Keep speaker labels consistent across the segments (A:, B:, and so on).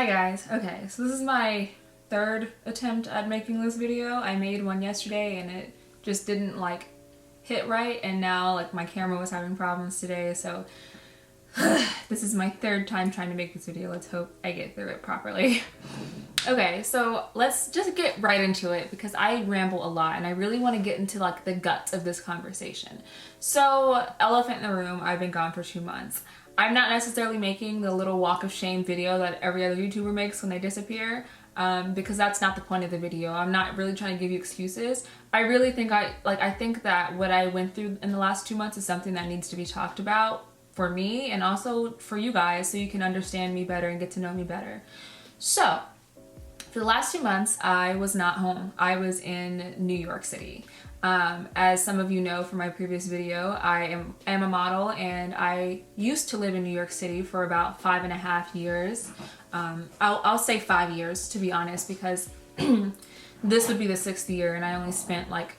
A: Hi guys. Okay, so this is my third attempt at making this video. I made one yesterday and it just didn't like hit right, and now like my camera was having problems today, so this is my third time trying to make this video. Let's hope I get through it properly. Okay, so let's just get right into it because I ramble a lot and I really want to get into like the guts of this conversation. So, elephant in the room, I've been gone for 2 months. I'm not necessarily making the little walk of shame video that every other YouTuber makes when they disappear, because that's not the point of the video. I'm not really trying to give you excuses. I really think I think that what I went through in the last 2 months is something that needs to be talked about for me and also for you guys, so you can understand me better and get to know me better. So, for the last 2 months, I was not home. I was in New York City. As some of you know from my previous video, I am a model, and I used to live in New York City for about 5.5 years. I'll say 5 years, to be honest, because this would be the 6th year and I only spent like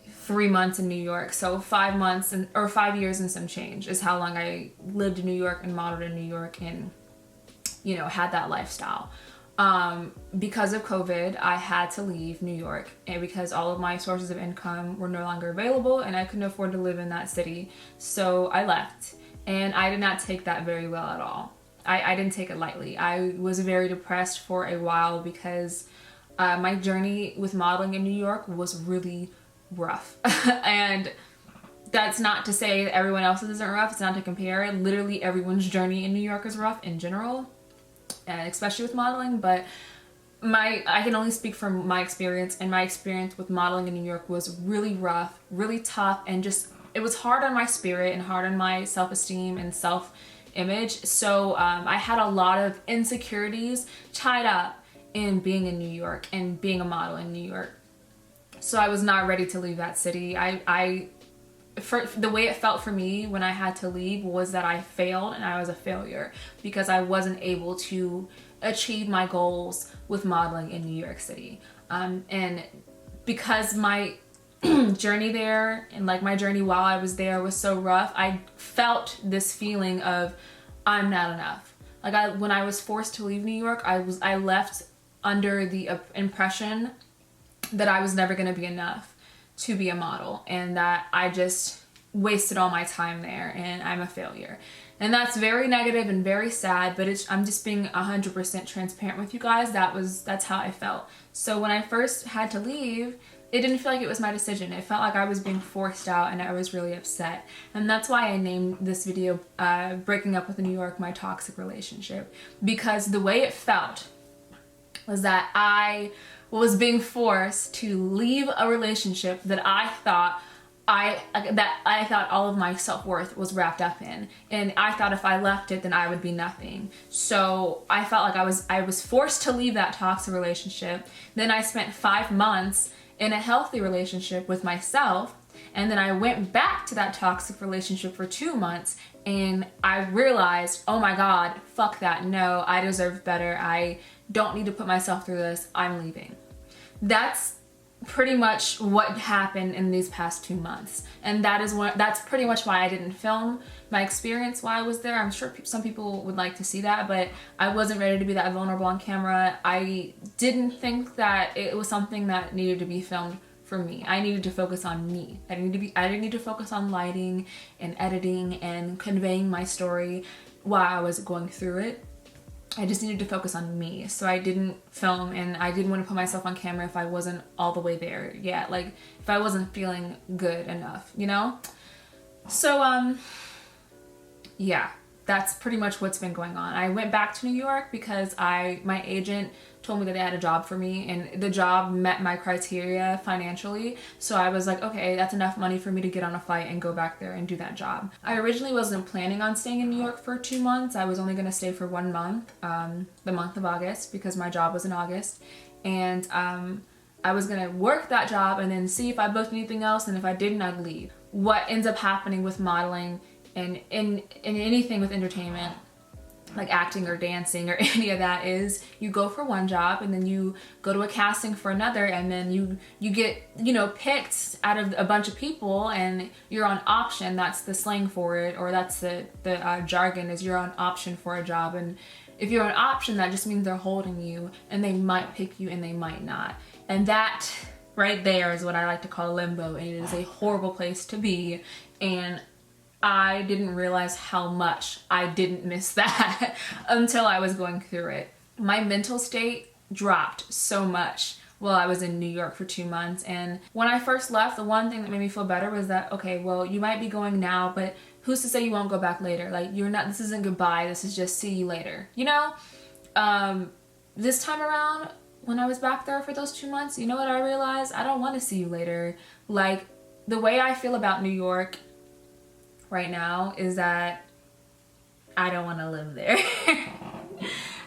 A: 3 months in New York. So 5 months or 5 years and some change is how long I lived in New York and modeled in New York and, you know, had that lifestyle. Because of COVID, I had to leave New York, and because all of my sources of income were no longer available and I couldn't afford to live in that city. So I left, and I did not take that very well at all. I didn't take it lightly. I was very depressed for a while because my journey with modeling in New York was really rough. And that's not to say that everyone else's isn't rough. It's not to compare. Literally everyone's journey in New York is rough in general, especially with modeling, but I can only speak from my experience, and my experience with modeling in New York was really rough, really tough, and just, it was hard on my spirit and hard on my self-esteem and self-image. So I had a lot of insecurities tied up in being in New York and being a model in New York. So I was not ready to leave that city. For the way it felt for me when I had to leave was that I failed and I was a failure because I wasn't able to achieve my goals with modeling in New York City. And because my journey there and like my journey while I was there was so rough, I felt this feeling of I'm not enough. Like when I was forced to leave New York, I left under the impression that I was never going to be enough to be a model, and that I just wasted all my time there and I'm a failure. And that's very negative and very sad, but I'm just being 100% transparent with you guys. That's how I felt. So when I first had to leave, it didn't feel like it was my decision. It felt like I was being forced out, and I was really upset. And that's why I named this video Breaking Up with New York, My Toxic Relationship, because the way it felt was that I was being forced to leave a relationship that I thought all of my self-worth was wrapped up in, and I thought if I left it then I would be nothing. So I felt like I was forced to leave that toxic relationship. Then I spent 5 months in a healthy relationship with myself, and then I went back to that toxic relationship for 2 months, and I realized, oh my god, fuck that, no, I deserve better, I don't need to put myself through this, I'm leaving. That's pretty much what happened in these past 2 months, and that's pretty much why I didn't film my experience while I was there. I'm sure some people would like to see that, but I wasn't ready to be that vulnerable on camera. I didn't think that it was something that needed to be filmed for me. I needed to focus on me. I didn't need to focus on lighting and editing and conveying my story while I was going through it. I just needed to focus on me. So I didn't film, and I didn't want to put myself on camera if I wasn't all the way there yet. Like if I wasn't feeling good enough, you know? So yeah, that's pretty much what's been going on. I went back to New York because my agent told me that they had a job for me, and the job met my criteria financially. So I was like, okay, that's enough money for me to get on a flight and go back there and do that job. I originally wasn't planning on staying in New York for 2 months. I was only going to stay for 1 month, the month of August, because my job was in August. And I was going to work that job and then see if I booked anything else, and if I didn't, I'd leave. What ends up happening with modeling and in anything with entertainment, like acting or dancing or any of that, is you go for one job and then you go to a casting for another, and then you get, you know, picked out of a bunch of people and you're on option. That's the slang for it, or that's the jargon, is you're on option for a job. And If you're an option, that just means they're holding you, and they might pick you and they might not. And that right there is what I like to call limbo, and it is a horrible place to be. And I didn't realize how much I didn't miss that until I was going through it. My mental state dropped so much while I was in New York for 2 months. And when I first left, the one thing that made me feel better was that, okay, well, you might be going now, but who's to say you won't go back later? Like, you're not, this isn't goodbye, this is just see you later, you know? This time around, when I was back there for those 2 months, you know what I realized? I don't want to see you later. Like, the way I feel about New York right now is that I don't want to live there.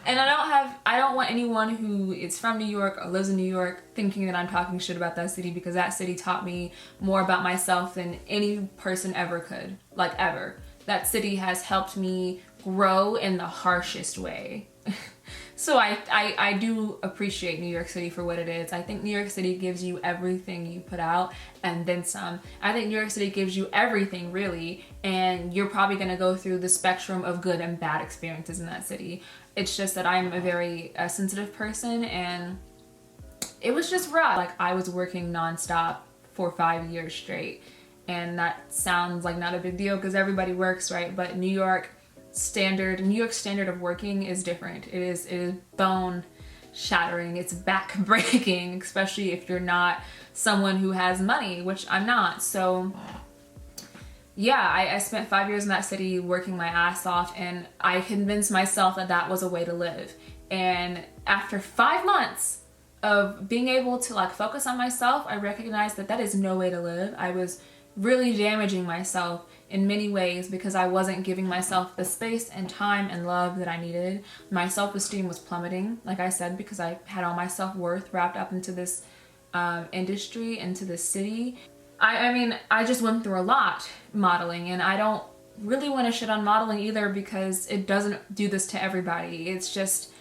A: And I don't want anyone who is from New York or lives in New York thinking that I'm talking shit about that city, because that city taught me more about myself than any person ever could. Like, ever. That city has helped me grow in the harshest way. So I do appreciate New York City for what it is. I think New York City gives you everything you put out and then some. I think New York City gives you everything, really, and you're probably gonna go through the spectrum of good and bad experiences in that city. It's just that I'm a very sensitive person, and it was just rough. Like, I was working nonstop for 5 years straight, and that sounds like not a big deal because everybody works, right? But New York's standard of working is different. It is bone shattering, it's back breaking, especially if you're not someone who has money, which I'm not. So yeah, I spent 5 years in that city working my ass off, and I convinced myself that that was a way to live. And after 5 months of being able to like focus on myself, I recognized that that is no way to live. I was really damaging myself in many ways because I wasn't giving myself the space and time and love that I needed. My self-esteem was plummeting, like I said, because I had all my self-worth wrapped up into this industry, into this city. I mean, I just went through a lot modeling, and I don't really want to shit on modeling either because it doesn't do this to everybody. It's just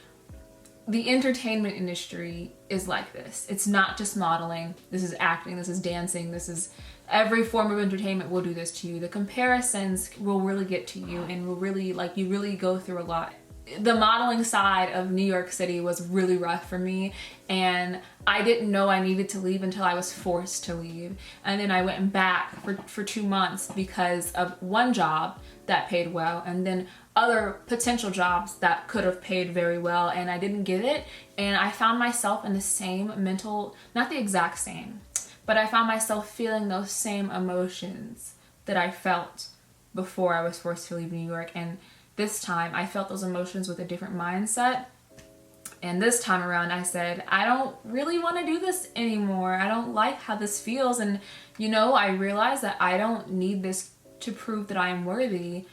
A: the entertainment industry is like this. It's not just modeling. This is acting, this is dancing, this is every form of entertainment will do this to you. The comparisons will really get to you and will really, like, you really go through a lot. The modeling side of New York City was really rough for me, and I didn't know I needed to leave until I was forced to leave. And then I went back for 2 months because of one job that paid well, and then other potential jobs that could have paid very well, and I didn't get it. And I found myself in the same mental, not the exact same, but I found myself feeling those same emotions that I felt before I was forced to leave New York. And this time I felt those emotions with a different mindset. And this time around I said, I don't really want to do this anymore. I don't like how this feels. And you know, I realized that I don't need this to prove that I am worthy.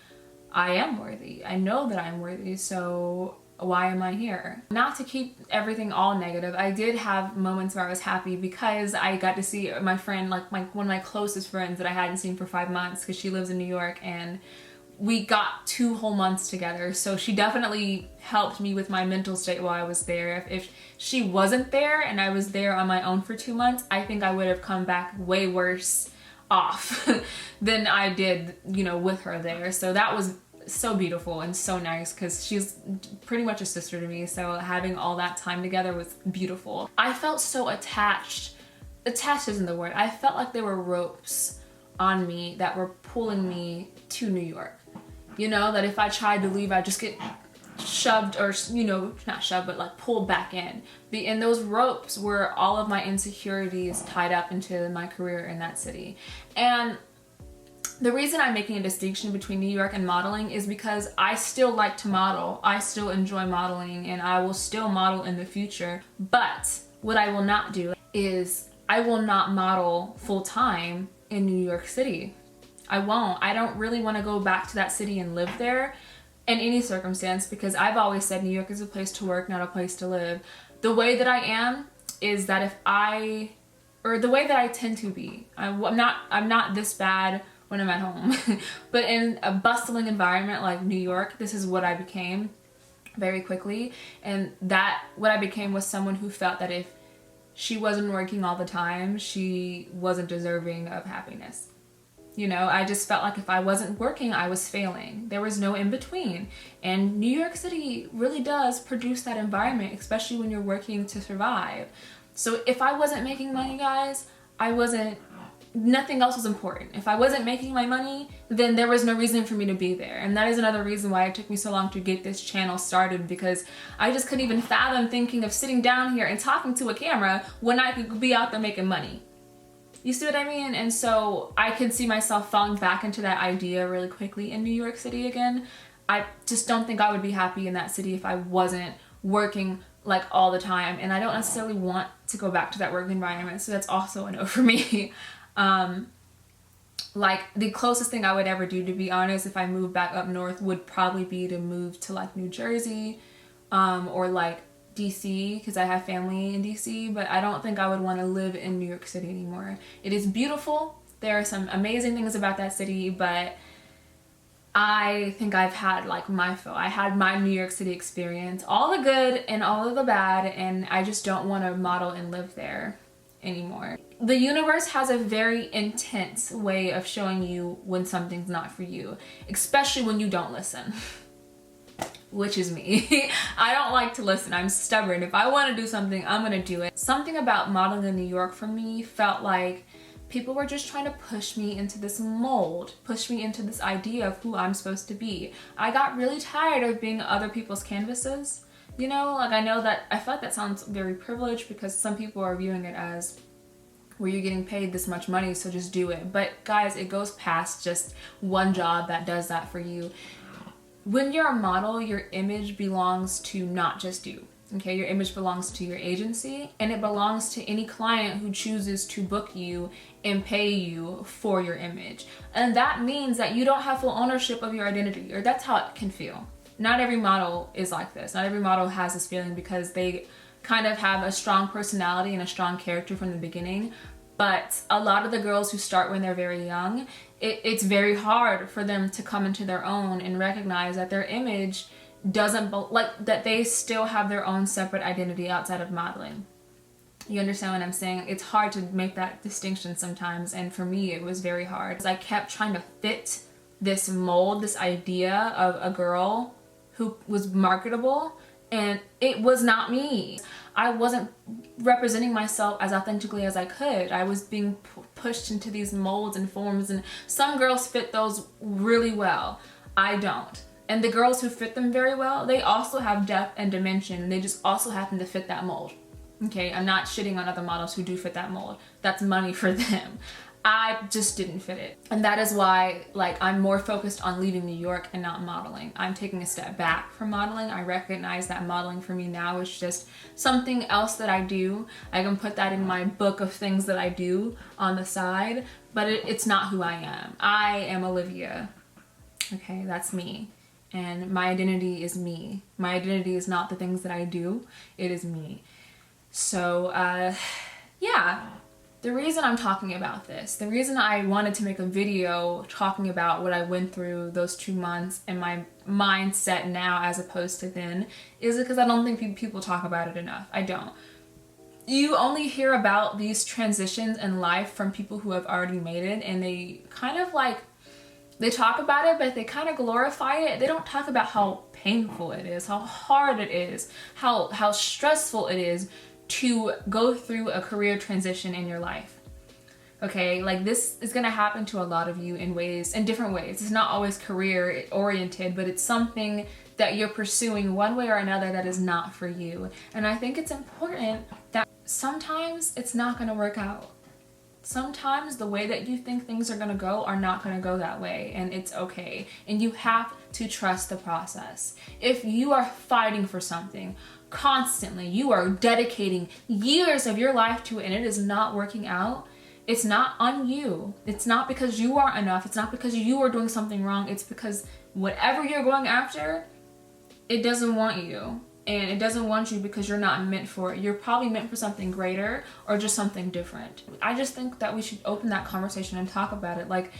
A: I am worthy. I know that I'm worthy. So why am I here? Not to keep everything all negative, I did have moments where I was happy because I got to see my friend, like one of my closest friends that I hadn't seen for 5 months because she lives in New York, and we got 2 whole months together. So she definitely helped me with my mental state while I was there. If she wasn't there and I was there on my own for 2 months, I think I would have come back way worse off than I did, you know, with her there. So that was so beautiful and so nice because she's pretty much a sister to me. So having all that time together was beautiful. I felt so attached. Attached isn't the word. I felt like there were ropes on me that were pulling me to New York. You know, that if I tried to leave, I'd just get shoved, or, you know, not shoved, but like pulled back in. And those ropes were all of my insecurities tied up into my career in that city. And the reason I'm making a distinction between New York and modeling is because I still like to model. I still enjoy modeling, and I will still model in the future. But what I will not do is I will not model full-time in New York City. I won't. I don't really want to go back to that city and live there in any circumstance, because I've always said New York is a place to work, not a place to live. The way that I am is that the way that I tend to be, I'm not this bad when I'm at home. But in a bustling environment like New York, this is what I became very quickly. And that what I became was someone who felt that if she wasn't working all the time, she wasn't deserving of happiness. You know, I just felt like if I wasn't working, I was failing. There was no in between. And New York City really does produce that environment, especially when you're working to survive. So if I wasn't making money, guys, nothing else was important. If I wasn't making my money, then there was no reason for me to be there. And that is another reason why it took me so long to get this channel started, because I just couldn't even fathom thinking of sitting down here and talking to a camera when I could be out there making money. You see what I mean? And so I could see myself falling back into that idea really quickly in New York City again. I just don't think I would be happy in that city if I wasn't working like all the time. And I don't necessarily want to go back to that work environment. So that's also a no for me. Like the closest thing I would ever do, to be honest, if I moved back up north, would probably be to move to like New Jersey, or like DC, because I have family in DC, but I don't think I would want to live in New York City anymore. It is beautiful. There are some amazing things about that city, but I think I've had like my fill. I had my New York City experience, all the good and all of the bad, and I just don't want to model and live there anymore. The universe has a very intense way of showing you when something's not for you, especially when you don't listen. Which is me. I don't like to listen. I'm stubborn. If I want to do something, I'm gonna do it. Something about modeling in New York for me felt like people were just trying to push me into this mold, push me into this idea of who I'm supposed to be. I got really tired of being other people's canvases. You know, like I know that, I feel like that sounds very privileged because some people are viewing it as, where you're getting paid this much money, so just do it. But guys, it goes past just one job that does that for you. When you're a model, your image belongs to not just you, okay? Your image belongs to your agency, and it belongs to any client who chooses to book you and pay you for your image. And that means that you don't have full ownership of your identity, or that's how it can feel. Not every model is like this. Not every model has this feeling because they kind of have a strong personality and a strong character from the beginning. But a lot of the girls who start when they're very young, it's very hard for them to come into their own and recognize that their image doesn't, like that they still have their own separate identity outside of modeling. You understand what I'm saying? It's hard to make that distinction sometimes, and for me it was very hard. I kept trying to fit this mold, this idea of a girl who was marketable, and it was not me. I wasn't representing myself as authentically as I could. I was being pushed into these molds and forms, and some girls fit those really well. I don't. And the girls who fit them very well, they also have depth and dimension. They just also happen to fit that mold. Okay, I'm not shitting on other models who do fit that mold. That's money for them. I just didn't fit it. And that is why, like, I'm more focused on leaving New York and not modeling. I'm taking a step back from modeling. I recognize that modeling for me now is just something else that I do. I can put that in my book of things that I do on the side, but it's not who I am. I am Olivia. Okay, that's me. And my identity is me. My identity is not the things that I do. It is me. So, yeah. The reason I'm talking about this, the reason I wanted to make a video talking about what I went through those 2 months and my mindset now as opposed to then, is because I don't think people talk about it enough. I don't. You only hear about these transitions in life from people who have already made it, and they kind of like, they talk about it, but they kind of glorify it. They don't talk about how painful it is, how hard it is, how stressful it is to go through a career transition in your life. Okay, like this is gonna happen to a lot of you in different ways. It's not always career oriented, but it's something that you're pursuing one way or another that is not for you. And I think it's important that sometimes it's not gonna work out. Sometimes the way that you think things are gonna go are not gonna go that way, and it's okay. And you have to trust the process. If you are fighting for something constantly, you are dedicating years of your life to it, and it is not working out, it's not on you. It's not because you aren't enough. It's not because you are doing something wrong. It's because whatever you're going after, it doesn't want you. And it doesn't want you because you're not meant for it. You're probably meant for something greater or just something different. I just think that we should open that conversation and talk about it. Like,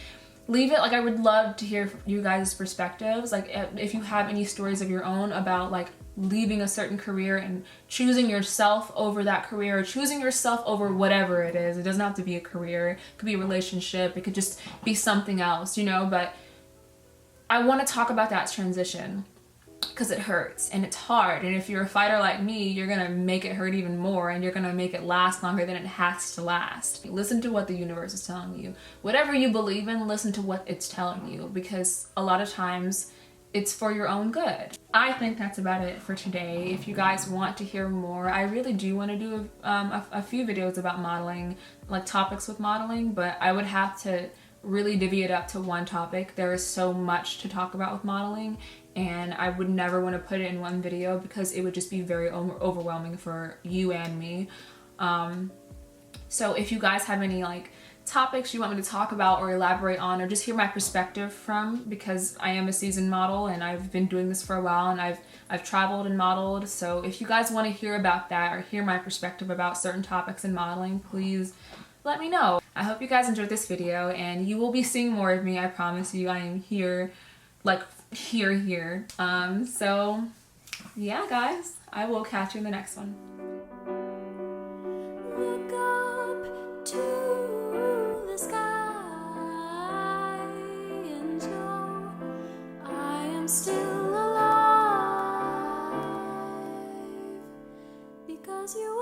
A: leave it, like I would love to hear you guys' perspectives, like if you have any stories of your own about like leaving a certain career and choosing yourself over that career, or choosing yourself over whatever it is. It doesn't have to be a career, it could be a relationship, it could just be something else, you know. But I want to talk about that transition because it hurts and it's hard, and if you're a fighter like me, you're gonna make it hurt even more, and you're gonna make it last longer than it has to last. Listen to what the universe is telling you. Whatever you believe in, listen to what it's telling you, because a lot of times it's for your own good. I think that's about it for today. If you guys want to hear more, I really do want to do a few videos about modeling, like topics with modeling, but I would have to really divvy it up to one topic. There is so much to talk about with modeling, and I would never want to put it in one video because it would just be very overwhelming for you and me. So if you guys have any like topics you want me to talk about or elaborate on, or just hear my perspective from, because I am a seasoned model and I've been doing this for a while, and I've traveled and modeled. So if you guys want to hear about that or hear my perspective about certain topics in modeling, please let me know. I hope you guys enjoyed this video, and you will be seeing more of me. I promise you. I am here, like here. So yeah, guys, I will catch you in the next one.
B: Look up to the sky and know I am still alive, because you